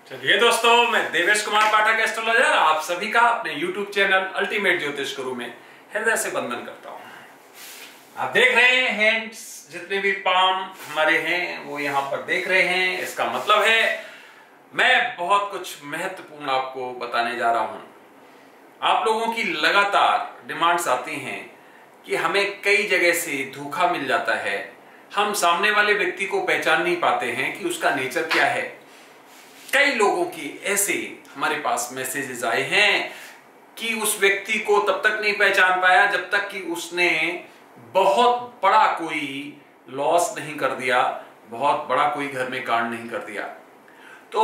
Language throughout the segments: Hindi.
चलिए दोस्तों, मैं देवेश कुमार पाठक एस्ट्रोलॉजर आप सभी का अपने YouTube चैनल अल्टीमेट ज्योतिष गुरु में हृदय से वंदन करता हूं। आप देख रहे हैं हैंड्स, जितने भी पाम हमारे हैं वो यहां पर देख रहे हैं। इसका मतलब है मैं बहुत कुछ महत्वपूर्ण आपको बताने जा रहा हूं। आप लोगों की लगातार डिमांड्स आती हैं कि हमें कई जगह से धोखा मिल जाता है, हम सामने वाले व्यक्ति को पहचान नहीं पाते हैं कि उसका नेचर क्या है। कई लोगों की ऐसे हमारे पास मैसेजेस आए हैं कि उस व्यक्ति को तब तक नहीं पहचान पाया जब तक कि उसने बहुत बड़ा कोई लॉस नहीं कर दिया, बहुत बड़ा कोई घर में कांड नहीं कर दिया। तो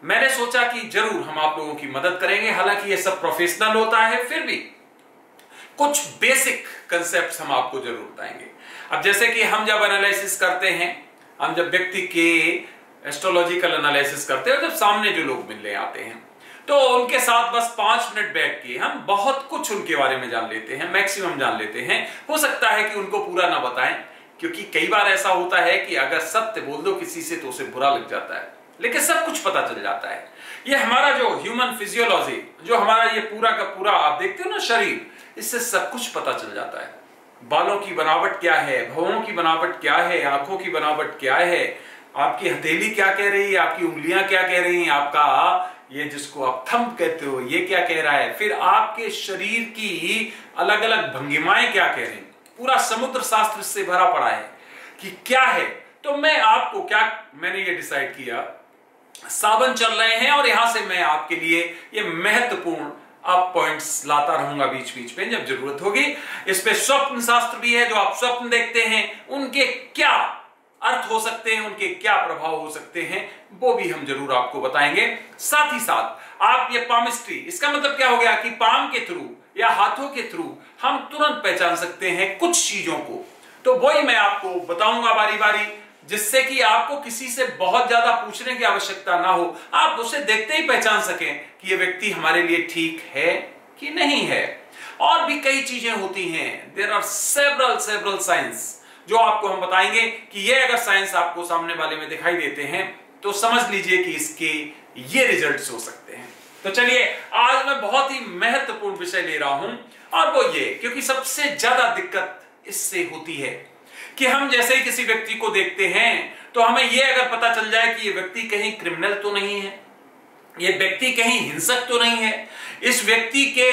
मैंने सोचा कि जरूर हम आप लोगों की मदद करेंगे। हालांकि ये सब प्रोफेशनल होता है, फिर भी कुछ बेसिक कंसेप्ट्स हम आपको जरूर बताएंगे। अब जैसे कि हम जब एनालिसिस करते हैं, हम जब व्यक्ति के एस्ट्रोलॉजिकल एनालिसिस करते हैं, जब सामने जो लोग मिलने आते हैं तो उनके साथ बस 5 मिनट बैठ के हम बहुत कुछ उनके बारे में जान लेते हैं, मैक्सिमम जान लेते हैं। हो सकता है कि उनको पूरा ना बताएं, क्योंकि कई बार ऐसा होता है कि अगर सत्य बोल दो किसी से तो उसे बुरा लग जाता है, लेकिन सब कुछ पता चल जाता है। ये हमारा जो ह्यूमन फिजियोलॉजी, जो हमारा ये पूरा का पूरा आप देखते हो ना शरीर, इससे सब कुछ पता चल जाता है। बालों की बनावट क्या है, भवों की बनावट क्या है, आंखों की बनावट क्या है, आपकी हथेली क्या कह रही है, आपकी उंगलियां क्या कह रही हैं, आपका ये जिसको आप थंब कहते हो ये क्या कह रहा है, फिर आपके शरीर की अलग अलग भंगिमाएं क्या कह रही हैं। पूरा समुद्र शास्त्र से भरा पड़ा है कि क्या है। तो मैं आपको मैंने ये डिसाइड किया, सावन चल रहे हैं और यहां से मैं आपके लिए ये महत्वपूर्ण आप पॉइंट्स लाता रहूंगा बीच बीच में जब जरूरत होगी। इस पे स्वप्न शास्त्र भी है, जो आप स्वप्न देखते हैं उनके क्या अर्थ हो सकते हैं, उनके क्या प्रभाव हो सकते हैं, वो भी हम जरूर आपको बताएंगे। साथ ही साथ आप ये पामिस्ट्री, इसका मतलब क्या हो गया कि पाम के थ्रू या हाथों के थ्रू हम तुरंत पहचान सकते हैं कुछ चीजों को। तो वही मैं आपको बताऊंगा बारी बारी, जिससे कि आपको किसी से बहुत ज्यादा पूछने की आवश्यकता ना हो, आप उसे देखते ही पहचान सकें कि ये व्यक्ति हमारे लिए ठीक है कि नहीं है। और भी कई चीजें होती हैं, देयर आर सेवरल साइंस जो आपको हम बताएंगे कि ये अगर साइंस आपको सामने वाले में दिखाई देते हैं तो समझ लीजिए कि इसके ये रिजल्ट्स हो सकते हैं। तो चलिए, आज मैं बहुत ही महत्वपूर्ण विषय ले रहा हूं, और वो ये, क्योंकि सबसे ज्यादा दिक्कत इससे होती है कि हम जैसे ही किसी व्यक्ति को देखते हैं तो हमें यह अगर पता चल जाए कि ये व्यक्ति कहीं क्रिमिनल तो नहीं है, ये व्यक्ति कहीं हिंसक तो नहीं है, इस व्यक्ति के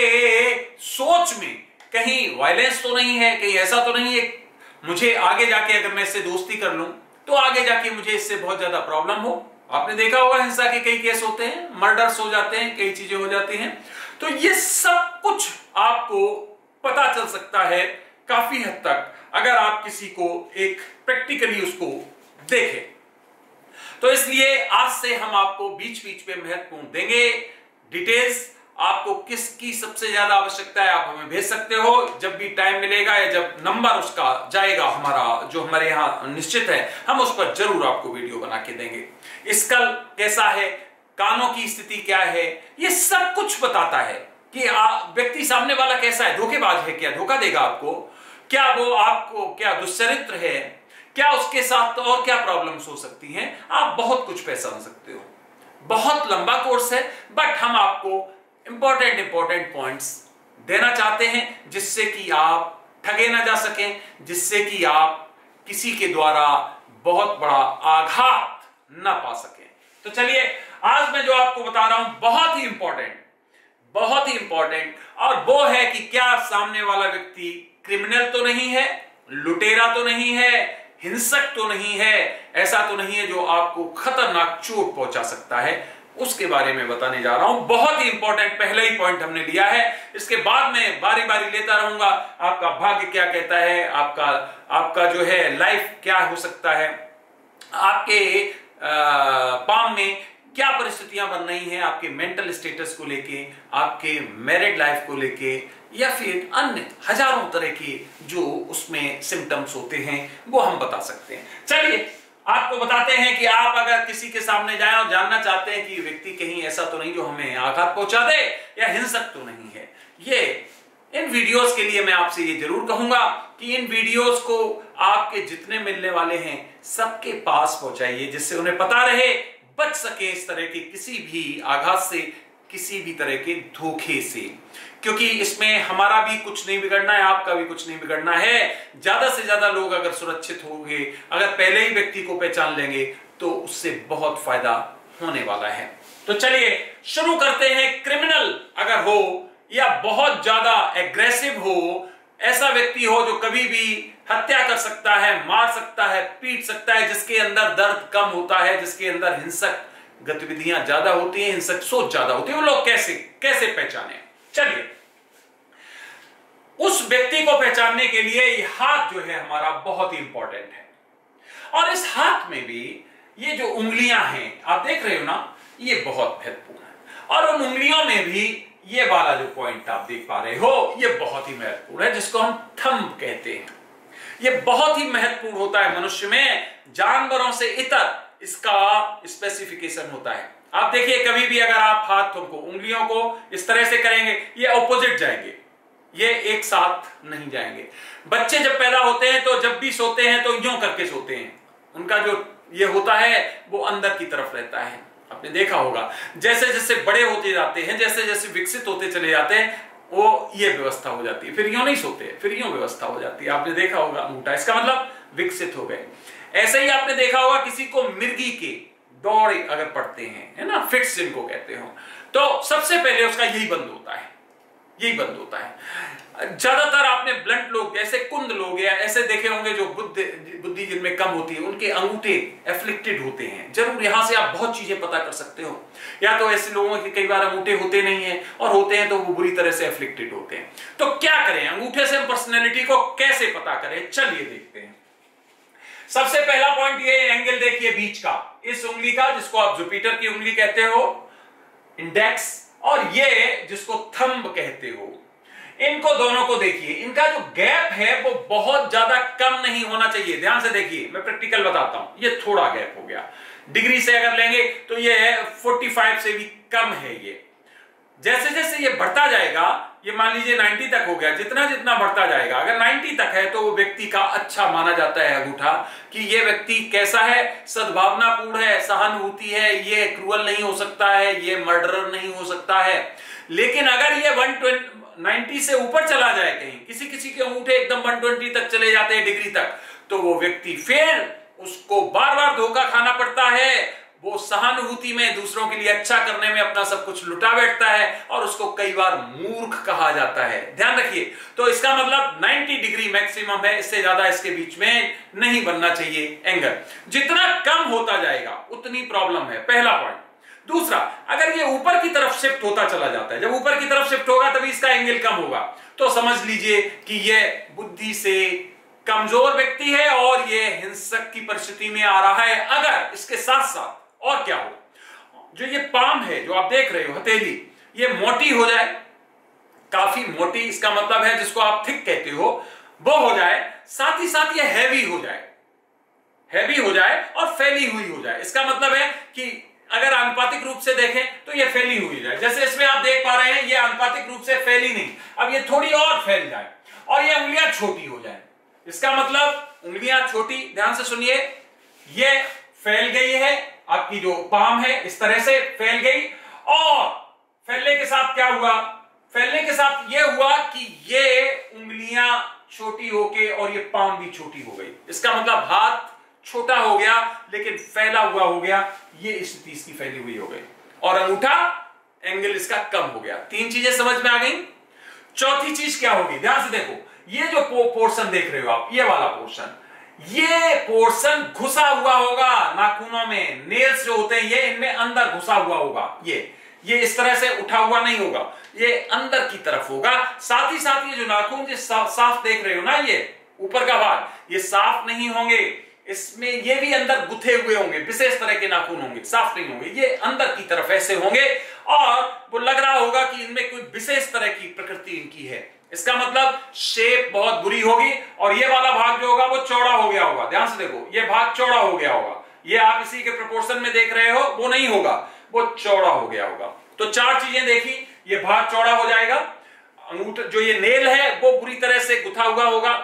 सोच में कहीं वायलेंस तो नहीं है, कहीं ऐसा तो नहीं है मुझे आगे जाके अगर मैं इससे दोस्ती कर लूं तो आगे जाके मुझे इससे बहुत ज्यादा प्रॉब्लम हो। आपने देखा होगा हिंसा के कई केस होते हैं, मर्डर्स हो जाते हैं, कई चीजें हो जाती हैं। तो ये सब कुछ आपको पता चल सकता है काफी हद तक अगर आप किसी को एक प्रैक्टिकली उसको देखें। तो इसलिए आज से हम आपको बीच बीच में महत्वपूर्ण देंगे डिटेल्स। आपको किसकी सबसे ज्यादा आवश्यकता है आप हमें भेज सकते हो, जब भी टाइम मिलेगा या जब नंबर उसका जाएगा हमारा जो हमारे यहां निश्चित है, हम उस पर जरूर आपको वीडियो बना के देंगे। स्कल कैसा है, कानों की स्थिति क्या है, ये सब कुछ बताता है कि व्यक्ति सामने वाला कैसा है, धोखेबाज है क्या, धोखा देगा आपको क्या, वो आपको क्या दुश्चरित्र है क्या, उसके साथ और क्या प्रॉब्लम्स हो सकती हैं। आप बहुत कुछ पहचान सकते हो। बहुत लंबा कोर्स है, बट हम आपको इंपॉर्टेंट पॉइंट्स देना चाहते हैं जिससे कि आप ठगे ना जा सकें, जिससे कि आप किसी के द्वारा बहुत बड़ा आघात ना पा सकें। तो चलिए, आज मैं जो आपको बता रहा हूं बहुत ही इंपॉर्टेंट, और वो है कि क्या सामने वाला व्यक्ति क्रिमिनल तो नहीं है, लुटेरा तो नहीं है, हिंसक तो नहीं है, ऐसा तो नहीं है जो आपको खतरनाक चोट पहुंचा सकता है। उसके बारे में बताने जा रहा हूं। बहुत ही इंपॉर्टेंट पहले ही पॉइंट हमने लिया है, इसके बाद में बारी बारी लेता रहूंगा। आपका भाग्य क्या कहता है, आपका जो है लाइफ क्या हो सकता है, आपके पाम में क्या परिस्थितियां बन रही हैं, आपके मेंटल स्टेटस को लेके, आपके मैरिड लाइफ को लेके, या फिर अन्य हजारों तरह के जो उसमें सिम्टम्स होते हैं वो हम बता सकते हैं। चलिए, आपको बताते हैं कि आप अगर किसी के सामने जाएं और जानना चाहते हैं कि व्यक्ति कहीं ऐसा तो नहीं जो हमें आघात पहुंचा दे या हिंसक तो नहीं है, ये इन वीडियोस के लिए मैं आपसे ये जरूर कहूंगा कि इन वीडियोस को आपके जितने मिलने वाले हैं सबके पास पहुंचाइए, जिससे उन्हें पता रहे बच सके इस तरह के किसी भी आघात से, किसी भी तरह के धोखे से, क्योंकि इसमें हमारा भी कुछ नहीं बिगड़ना है, आपका भी कुछ नहीं बिगड़ना है। ज्यादा से ज्यादा लोग अगर सुरक्षित होंगे, अगर पहले ही व्यक्ति को पहचान लेंगे, तो उससे बहुत फायदा होने वाला है। तो चलिए शुरू करते हैं। क्रिमिनल अगर हो या बहुत ज्यादा एग्रेसिव हो, ऐसा व्यक्ति हो जो कभी भी हत्या कर सकता है, मार सकता है, पीट सकता है, जिसके अंदर दर्द कम होता है, जिसके अंदर हिंसक गतिविधियां ज्यादा होती हैं, हिंसक सोच ज्यादा होती है, वो लोग कैसे पहचाने। चलिए, उस व्यक्ति को पहचानने के लिए ये हाथ जो है हमारा बहुत ही इंपॉर्टेंट है। और इस हाथ में भी ये जो उंगलियां हैं आप देख रहे हो ना, ये बहुत महत्वपूर्ण है। और उन उंगलियों में भी ये वाला जो पॉइंट आप देख पा रहे हो, ये बहुत ही महत्वपूर्ण है, जिसको हम थंब कहते हैं। ये बहुत ही महत्वपूर्ण होता है मनुष्य में, जानवरों से इतर इसका स्पेसिफिकेशन होता है। आप देखिए, कभी भी अगर आप हाथों को, उंगलियों को इस तरह से करेंगे, ये ऑपोजिट जाएंगे, ये एक साथ नहीं जाएंगे। बच्चे जब पैदा होते हैं तो जब भी सोते हैं तो यूं करके सोते हैं, उनका जो ये होता है वो अंदर की तरफ रहता है। आपने देखा होगा, जैसे जैसे बड़े होते जाते हैं, जैसे जैसे विकसित होते चले जाते हैं, वो ये व्यवस्था हो जाती है, फिर यूं नहीं सोते, फिर यूं व्यवस्था हो जाती है। आपने देखा होगा अंगूठा, इसका मतलब विकसित हो गए। ऐसे ही आपने देखा होगा किसी को मिर्गी के दौड़ अगर पड़ते हैं, है ना, फिट्स जिनको कहते हो, तो सबसे पहले उसका यही बंद होता है, यही बंद होता है। ज्यादातर आपने ब्लंट लोग, ऐसे कुंद लोग या ऐसे देखे होंगे जो बुद्धि जिनमें कम होती है, उनके अंगूठे एफ्लिक्टेड होते हैं। जरूर यहां से आप बहुत चीजें पता कर सकते हो। या तो ऐसे लोगों के कई बार अंगूठे होते नहीं है, और होते हैं तो वो बुरी तरह से एफ्लिक्टेड होते हैं। तो क्या करें, अंगूठे से हम पर्सनैलिटी को कैसे पता करें, चलिए देखते हैं। सबसे पहला पॉइंट ये एंगल देखिए बीच का, इस उंगली का, जिसको आप जुपिटर की उंगली कहते हो, इंडेक्स, और ये जिसको थंब कहते हो, इनको दोनों को देखिए। इनका जो गैप है वो बहुत ज्यादा कम नहीं होना चाहिए। ध्यान से देखिए, मैं प्रैक्टिकल बताता हूं। ये थोड़ा गैप हो गया, डिग्री से अगर लेंगे तो ये 45 से भी कम है। ये जैसे जैसे ये बढ़ता जाएगा, ये मान लीजिए 90 तक हो गया, जितना जितना बढ़ता जाएगा, अगर 90 तक है तो वो व्यक्ति का अच्छा माना जाता है अंगूठा, कि ये व्यक्ति कैसा है, सद्भावनापूर्ण है, सहानुभूति है, ये क्रूअल नहीं हो सकता है, ये मर्डरर नहीं हो सकता है। लेकिन अगर ये 190 से ऊपर चला जाए, कहीं किसी किसी के अंगूठे एकदम 120 तक चले जाते हैं डिग्री तक, तो वो व्यक्ति फिर उसको बार बार धोखा खाना पड़ता है। वो सहानुभूति में, दूसरों के लिए अच्छा करने में अपना सब कुछ लुटा बैठता है, और उसको कई बार मूर्ख कहा जाता है। ध्यान रखिए, तो इसका मतलब 90 डिग्री मैक्सिमम है, इससे ज्यादा इसके बीच में नहीं बनना चाहिए एंगल। जितना कम होता जाएगा उतनी प्रॉब्लम है, पहला पॉइंट। दूसरा, अगर ये ऊपर की तरफ शिफ्ट होता चला जाता है, जब ऊपर की तरफ शिफ्ट होगा तभी इसका एंगल कम होगा, तो समझ लीजिए कि ये बुद्धि से कमजोर व्यक्ति है और ये हिंसक की परिस्थिति में आ रहा है। अगर इसके साथ साथ और क्या हो, जो ये पाम है जो आप देख रहे हो, हथेली, ये मोटी हो जाए, काफी मोटी, इसका मतलब है जिसको आप थिक कहते हो, वो हो जाए, साथ ही साथ ये हैवी हो जाए, हैवी हो जाए और फैली हुई हो जाए। इसका मतलब है कि अगर आनुपातिक रूप से देखें तो ये फैली हुई जाए। जैसे इसमें आप देख पा रहे हैं, ये आनुपातिक रूप से फैली नहीं, अब ये थोड़ी और फैल जाए और ये उंगलियां छोटी हो जाए। इसका मतलब उंगलियां छोटी, ध्यान से सुनिए, ये फैल गई है, आपकी जो पाम है इस तरह से फैल गई, और फैलने के साथ क्या हुआ, फैलने के साथ यह हुआ कि ये उंगलियां छोटी होके और ये पाम भी छोटी हो गई। इसका मतलब हाथ छोटा हो गया लेकिन फैला हुआ हो गया, ये स्थिति इसकी फैली हुई हो गई, और अंगूठा एंगल इसका कम हो गया। 3 चीजें समझ में आ गई। चौथी चीज क्या होगी, ध्यान से देखो, ये जो पोर्शन देख रहे हो आप, ये वाला पोर्शन, ये पोर्शन घुसा हुआ होगा नाखूनों में, नेल्स जो होते हैं ये इनमें अंदर घुसा हुआ होगा। ये इस तरह से उठा हुआ नहीं होगा, ये अंदर की तरफ होगा। साथ ही साथ ये जो नाखून जो साफ देख रहे हो ना, ये ऊपर का भाग, ये साफ नहीं होंगे, इसमें ये भी अंदर गुथे हुए होंगे, विशेष तरह के नाखून होंगे, साफ नहीं होंगे, ये अंदर की तरफ ऐसे होंगे, और वो लग रहा होगा कि इनमें कोई विशेष तरह की प्रकृति इनकी है। इसका मतलब शेप बहुत बुरी होगी, और ये वाला भाग जो होगा वो चौड़ा हो गया होगा। ध्यान से देखो, ये भाग चौड़ा हो गया होगा, ये आप इसी के प्रोपोर्शन में देख रहे हो, वो नहीं होगा, वो चौड़ा हो गया होगा। तो 4 चीजें देखी, ये भाग चौड़ा हो जाएगा, अंगूठा जो ये नेल है वो बुरी तरह से गुथा हुआ होगा,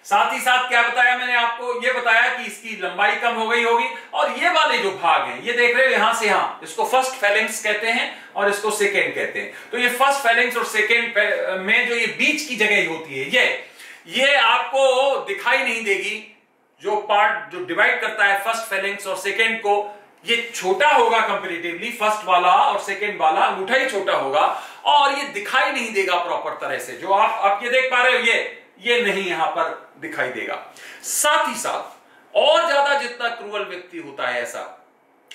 साथ ही साथ क्या बताया मैंने आपको, ये बताया कि इसकी लंबाई कम हो गई होगी। और ये वाले जो भाग हैं, ये देख रहे हो यहां से यहां, इसको फर्स्ट फेलिंग्स कहते हैं और इसको सेकेंड कहते हैं। तो ये फर्स्ट फेलिंग्स और सेकेंड में जो ये बीच की जगह होती है, ये आपको दिखाई नहीं देगी। जो पार्ट जो डिवाइड करता है फर्स्ट फेलिंग्स और सेकेंड को, ये छोटा होगा कंपैरेटिवली, फर्स्ट वाला और सेकेंड वाला अंगूठा ही छोटा होगा और ये दिखाई नहीं देगा प्रॉपर तरह से। जो आप ये देख पा रहे हो, ये नहीं यहां पर दिखाई देगा। साथ ही साथ और ज्यादा जितना क्रूअल व्यक्ति होता है ऐसा,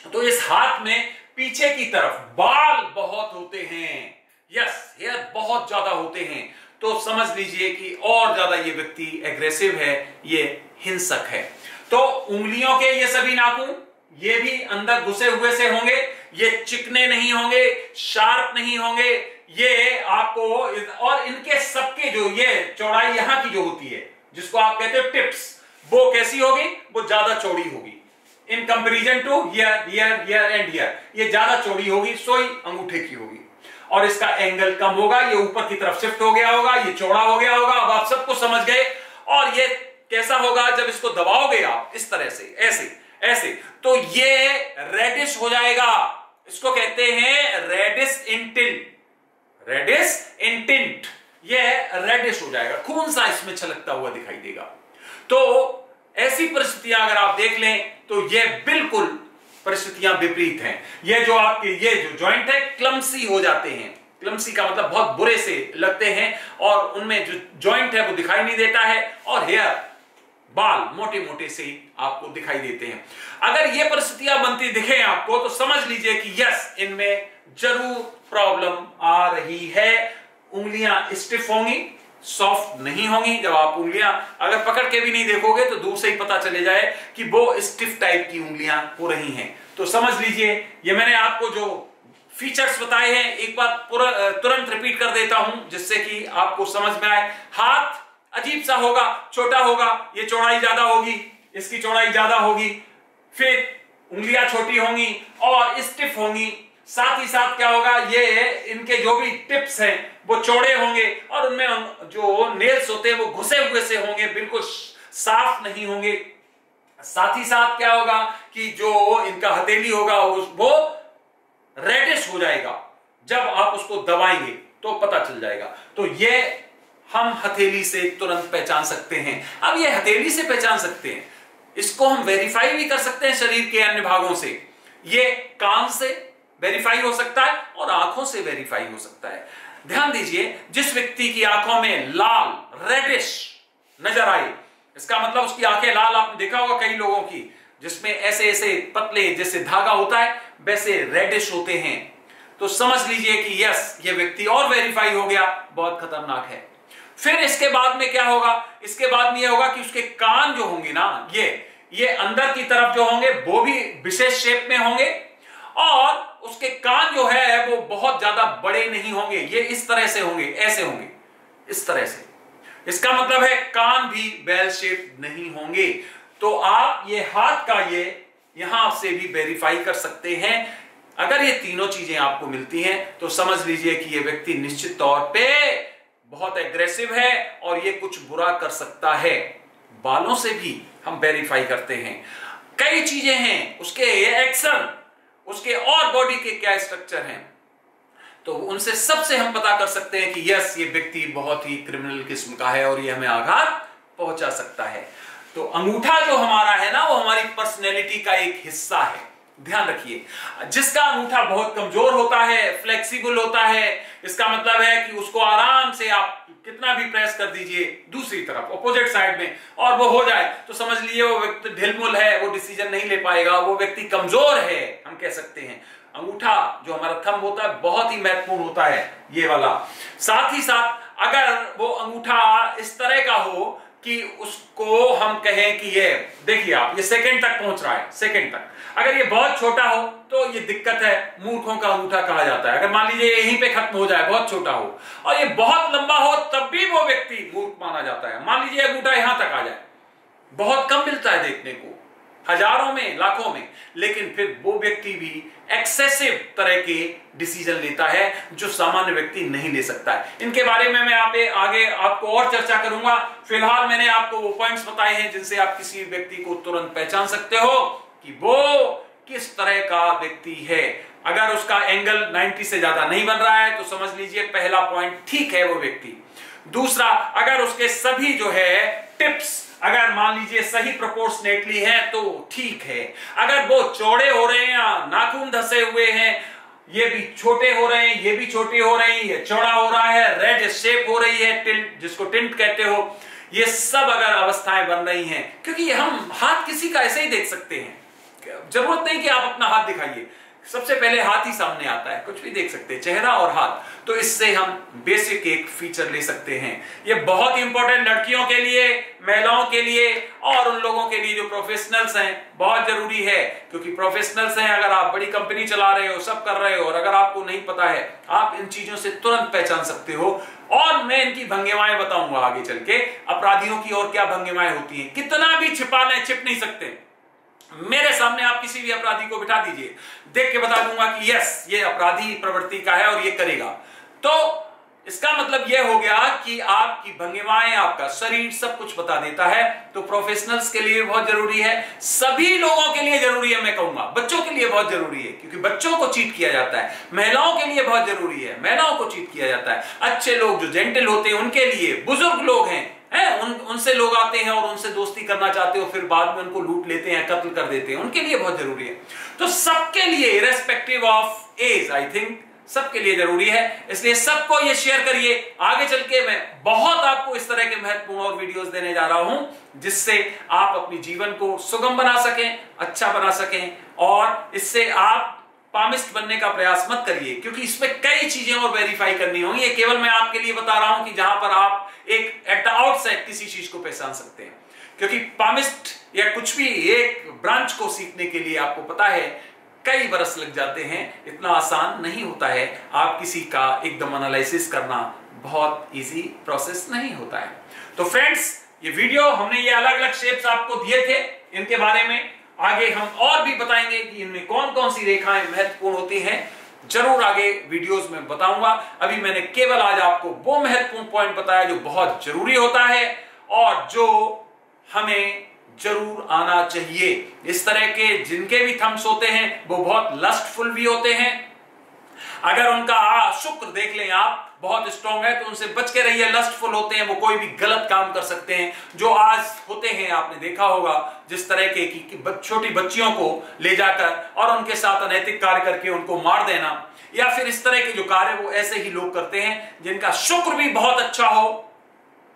तो इस हाथ में पीछे की तरफ बाल बहुत होते हैं। यस, हेयर बहुत ज्यादा होते हैं। तो समझ लीजिए कि और ज्यादा ये व्यक्ति एग्रेसिव है, ये हिंसक है। तो उंगलियों के ये सभी नाखून, ये भी अंदर घुसे हुए से होंगे, ये चिकने नहीं होंगे, शार्प नहीं होंगे, ये आपको, और इनके सबके जो ये चौड़ाई यहां की जो होती है, जिसको आप कहते हो टिप्स, वो कैसी होगी, वो ज्यादा चौड़ी होगी in comparison to here and here. ये ज्यादा चौड़ी होगी, सोई अंगूठे की होगी और इसका एंगल कम होगा। ये ऊपर की तरफ शिफ्ट हो गया होगा, ये चौड़ा हो गया होगा। अब आप सबको समझ गए। और ये कैसा होगा जब इसको दबाओगे आप इस तरह से, ऐसे, तो ये रेडिश हो जाएगा। इसको कहते हैं रेडिश इंटिंट। ये रेडिश हो जाएगा, खून सा इसमें छलकता हुआ दिखाई देगा। तो ऐसी परिस्थितियां अगर आप देख लें तो ये बिल्कुल परिस्थितियां विपरीत हैं। ये जो आपके ये जो जॉइंट है क्लम्सी हो जाते हैं। क्लम्सी का मतलब बहुत बुरे से लगते हैं और उनमें जो जॉइंट है वो दिखाई नहीं देता है और हेयर, बाल मोटे मोटे से आपको दिखाई देते हैं। अगर ये परिस्थितियां बनती दिखे आपको तो समझ लीजिए कि यस, इनमें जरूर प्रॉब्लम आ रही है। उंगलियां स्टिफ होंगी, सॉफ्ट नहीं होंगी। जब आप उंगलियां अगर पकड़ के भी नहीं देखोगे तो दूर से ही पता चले जाए कि वो स्टिफ टाइप की उंगलियां हो रही हैं। तो समझ लीजिए, ये मैंने आपको जो फीचर्स बताए हैं एक बार तुरंत रिपीट कर देता हूं जिससे कि आपको समझ में आए। हाथ अजीब सा होगा, छोटा होगा, ये चौड़ाई ज्यादा होगी, इसकी चौड़ाई ज्यादा होगी। फिर उंगलियां छोटी होंगी और स्टिफ होंगी। साथ ही साथ क्या होगा, ये इनके जो भी टिप्स हैं वो चौड़े होंगे और उनमें जो नेल्स होते हैं वो घुसे हुए से होंगे, बिल्कुल साफ नहीं होंगे। साथ ही साथ क्या होगा कि जो इनका हथेली होगा वो रेडिश हो जाएगा। जब आप उसको दबाएंगे तो पता चल जाएगा। तो ये हम हथेली से तुरंत पहचान सकते हैं। अब ये हथेली से पहचान सकते हैं, इसको हम वेरीफाई भी कर सकते हैं शरीर के अन्य भागों से। ये कान से वेरीफाई हो सकता है और आंखों से वेरीफाई हो सकता है। ध्यान दीजिए, जिस व्यक्ति की आंखों में लाल रेडिश नजर आए, इसका मतलब उसकी आंखें लाल, आपने देखा होगा कई लोगों की जिसमें ऐसे ऐसे पतले जैसे धागा होता है वैसे रेडिश होते हैं, तो समझ लीजिए कि यस, ये व्यक्ति और वेरीफाई हो गया, बहुत खतरनाक है। फिर इसके बाद में क्या होगा, इसके बाद में यह होगा कि उसके कान जो होंगे ना, ये अंदर की तरफ जो होंगे वो भी विशेष शेप में होंगे और उसके कान जो है वो बहुत ज्यादा बड़े नहीं होंगे। ये इस तरह से होंगे, ऐसे होंगे, इस तरह से। इसका मतलब है कान भी बेल शेप नहीं होंगे। तो आप ये हाथ का ये यहां से भी वेरीफाई कर सकते हैं। अगर ये तीनों चीजें आपको मिलती हैं तो समझ लीजिए कि ये व्यक्ति निश्चित तौर पे बहुत एग्रेसिव है और ये कुछ बुरा कर सकता है। बालों से भी हम वेरीफाई करते हैं। कई चीजें हैं, उसके एक्शन, उसके और बॉडी के क्या स्ट्रक्चर हैं, तो उनसे सबसे हम पता कर सकते हैं कि यस, ये व्यक्ति बहुत ही क्रिमिनल किस्म का है और ये हमें आघात पहुंचा सकता है। तो अंगूठा जो हमारा है ना, वो हमारी पर्सनैलिटी का एक हिस्सा है। ध्यान रखिए, जिसका अंगूठा बहुत कमजोर होता है, फ्लेक्सिबल होता है, इसका मतलब है कि उसको आराम से आप कितना भी प्रेस कर दीजिए दूसरी तरफ, ऑपोजिट साइड में, और वो हो जाए, तो समझ लीजिए वो व्यक्ति ढिलमुल है, वो डिसीजन नहीं ले पाएगा, वो व्यक्ति कमजोर है, हम कह सकते हैं। अंगूठा जो हमारा थंब होता है बहुत ही महत्वपूर्ण होता है, ये वाला। साथ ही साथ अगर वो अंगूठा इस तरह का हो कि उसको हम कहें कि ये देखिए आप, ये सेकंड तक पहुंच रहा है, सेकंड तक। अगर ये बहुत छोटा हो तो ये दिक्कत है, मूर्खों का अंगूठा कहा जाता है। अगर मान लीजिए यहीं पे खत्म हो जाए, बहुत छोटा हो, और ये बहुत लंबा हो, तब भी वो व्यक्ति मूर्ख माना जाता है। मान लीजिए अंगूठा यहां तक आ जाए, बहुत कम मिलता है देखने को, हजारों में, लाखों में, लेकिन फिर वो व्यक्ति भी एक्सेसिव तरह के डिसीजन लेता है जो सामान्य व्यक्ति नहीं ले सकता है। इनके बारे में मैं आगे आपको और चर्चा करूंगा। फिलहाल मैंने आपको वो पॉइंट्स बताए हैं जिनसे आप किसी व्यक्ति को तुरंत पहचान सकते हो कि वो किस तरह का व्यक्ति है। अगर उसका एंगल 90 से ज्यादा नहीं बन रहा है तो समझ लीजिए पहला पॉइंट ठीक है वो व्यक्ति। दूसरा, अगर उसके सभी जो है टिप्स अगर मान लीजिए सही प्रोपोर्शनेटली है तो ठीक है। अगर वो चौड़े हो रहे हैं या नाखून धसे हुए हैं, ये भी छोटे हो रहे हैं, ये भी छोटी हो रही है, ये चौड़ा हो रहा है, रेड शेप हो रही है, टिल्ट जिसको टिंट कहते हो, ये सब अगर अवस्थाएं बन रही हैं, क्योंकि हम हाथ किसी का ऐसे ही देख सकते हैं, जरूरत नहीं कि आप अपना हाथ दिखाइए, सबसे पहले हाथ ही सामने आता है, कुछ भी देख सकते हैं, चेहरा और हाथ। तो इससे हम बेसिक एक फीचर ले सकते हैं। ये बहुत इंपॉर्टेंट लड़कियों के लिए, महिलाओं के लिए और उन लोगों के लिए जो प्रोफेशनल्स हैं, बहुत जरूरी है। क्योंकि प्रोफेशनल्स हैं, अगर आप बड़ी कंपनी चला रहे हो, सब कर रहे हो, और अगर आपको नहीं पता है, आप इन चीजों से तुरंत पहचान सकते हो। और मैं इनकी भंगिमाएं बताऊंगा आगे चल के, अपराधियों की और क्या भंगिमाएं होती हैं। कितना भी छिपा लें, छिप नहीं सकते। मेरे सामने आप किसी भी अपराधी को बिठा दीजिए, देख के बता दूंगा कि यस ये अपराधी प्रवृत्ति का है और ये करेगा। तो इसका मतलब यह हो गया कि आपकी भंगिमाएं, आपका शरीर सब कुछ बता देता है। तो प्रोफेशनल्स के लिए बहुत जरूरी है, सभी लोगों के लिए जरूरी है। मैं कहूंगा बच्चों के लिए बहुत जरूरी है, क्योंकि बच्चों को चीट किया जाता है। महिलाओं के लिए बहुत जरूरी है, महिलाओं को चीट किया जाता है। अच्छे लोग जो जेंटल होते हैं उनके लिए, बुजुर्ग लोग हैं उनसे लोग आते हैं और उनसे दोस्ती करना चाहते हो, फिर बाद में उनको लूट लेते हैं, कत्ल कर देते हैं, उनके लिए बहुत जरूरी है। तो सबके लिए, irrespective of age, I think सबके लिए जरूरी है। इसलिए सबको ये शेयर करिए। आगे चल के मैं बहुत आपको इस तरह के महत्वपूर्ण और वीडियोस देने जा रहा हूं जिससे आप अपने जीवन को सुगम बना सकें, अच्छा बना सकें। और इससे आप पामिस्ट बनने का प्रयास मत करिए, क्योंकि इसमें कई चीजें और वेरीफाई करनी होंगी। ये केवल मैं आपके लिए बता रहा हूं कि जहां पर आप एक एट द आउटसाइड किसी चीज को पहचान सकते हैं। क्योंकि पामिस्ट या कुछ भी एक ब्रांच को सीखने के लिए आपको पता है कई बरस लग जाते हैं, इतना आसान नहीं होता है। आप किसी का एकदम एनालिसिस करना बहुत इजी प्रोसेस नहीं होता है। तो फ्रेंड्स, ये वीडियो हमने ये अलग अलग शेप्स आपको दिए थे, इनके बारे में आगे हम और भी बताएंगे कि इनमें कौन कौन सी रेखाएं महत्वपूर्ण होती हैं। जरूर आगे वीडियोस में बताऊंगा। अभी मैंने केवल आज आपको वो महत्वपूर्ण पॉइंट बताया जो बहुत जरूरी होता है और जो हमें जरूर आना चाहिए। इस तरह के जिनके भी थम्स होते हैं वो बहुत लस्टफुल भी होते हैं। अगर उनका शुक्र देख लें आप बहुत स्ट्रांग है तो उनसे बच के रहिए। लस्टफुल होते हैं, वो कोई भी गलत काम कर सकते हैं। जो आज होते हैं, आपने देखा होगा जिस तरह के कि छोटी बच्चियों को ले जाकर और उनके साथ अनैतिक कार्य करके उनको मार देना, या फिर इस तरह के जो कार्य वो ऐसे ही लोग करते हैं जिनका शुक्र भी बहुत अच्छा हो।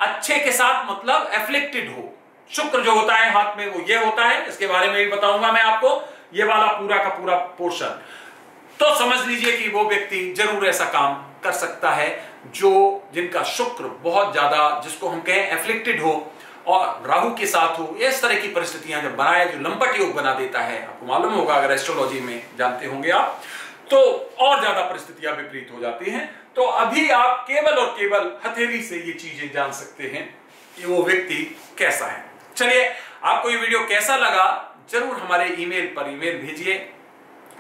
अच्छे के साथ मतलब एफ्लिक्टेड हो। शुक्र जो होता है हाथ में वो ये होता है, इसके बारे में भी बताऊंगा मैं आपको, ये वाला पूरा का पूरा पोर्शन। तो समझ लीजिए कि वो व्यक्ति जरूर ऐसा काम कर सकता है जो जिनका शुक्र बहुत ज्यादा, जिसको हम कहें एफ्लिक्टेड हो और राहु के साथ हो। इस तरह की परिस्थितियां जब बनाए, जो लंपट योग बना देता है, आपको मालूम होगा अगर एस्ट्रोलॉजी में जानते होंगे आप, तो और ज्यादा परिस्थितियां विपरीत हो जाती हैं। तो अभी आप केवल और केवल हथेली से ये चीजें जान सकते हैं कि वो व्यक्ति कैसा है। चलिए, आपको ये वीडियो कैसा लगा जरूर हमारे ईमेल पर ईमेल भेजिए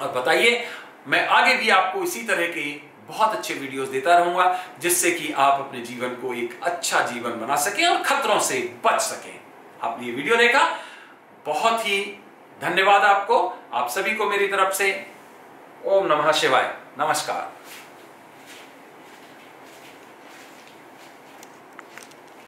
और बताइए। मैं आगे भी आपको इसी तरह के बहुत अच्छे वीडियोस देता रहूंगा जिससे कि आप अपने जीवन को एक अच्छा जीवन बना सकें और खतरों से बच सकें। आपने ये वीडियो देखा, बहुत ही धन्यवाद आपको। आप सभी को मेरी तरफ से ओम नमः शिवाय, नमस्कार।